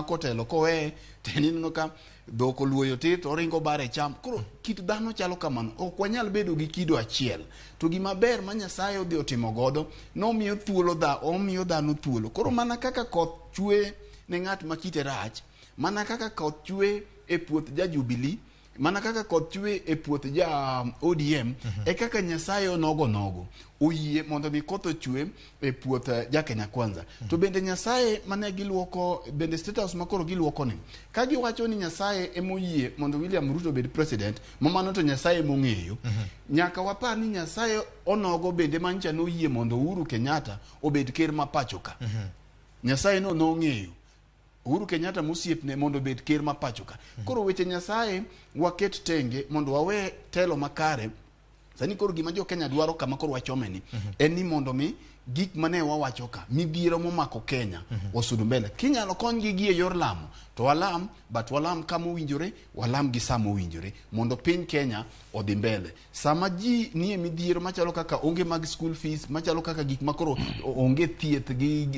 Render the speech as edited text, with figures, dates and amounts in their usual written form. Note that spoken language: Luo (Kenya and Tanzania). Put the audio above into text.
kotelo kowe tenino ka dhoko luoyo tit oringo bare cham. Koro kit dhano chalo kamano. Ok wanyal bedo gi kido achiel. To gima ber ma Nyasaye odhi otimo godo, nomiyo thuolo omiyo dhano thuolo. Koro mana kaka koth chwe ne ng'at ma kite rach, mana kaka koth chwe e puoth ja Jubilee, mana kaka koth chwe e puoth ja ODM, e kaka Nyasaye nogo oyie mondo mi koth ochwe e puoth ja Kenya Kwanza. To bende Nyasaye mane giluoko, bende State House makoro giluoko ni, ka giwacho ni Nyasaye emoyie mondo William Ruto bed president, mamano to Nyasaye mong'eyo, nyaka wapar ni Nyasaye onogo bende mancha noyie mondo Uhuru Kenyatta obed ker ma pachoka. Nyasaye no nong'eyo Uhuru Kenyatta mosiepne mondo bed ker ma pachoka. Koro weche Nyasaye waket tenge mondo wawe telo makare. Sani koro gima jo Kenya dwaro kama koro wachomeni en ni mondo mi gik mane wawacho ka midhiero momako Kenya osudu mbele. Kinyalo konygi gi e yor lamo to walam, but walam kama owinjore, walam gi sama owinjore mondo piny Kenya odhi mbele. Sama ji nie midhiero machalo kaka onge mag school fees, machalo kaka gik makoro onge thieth gi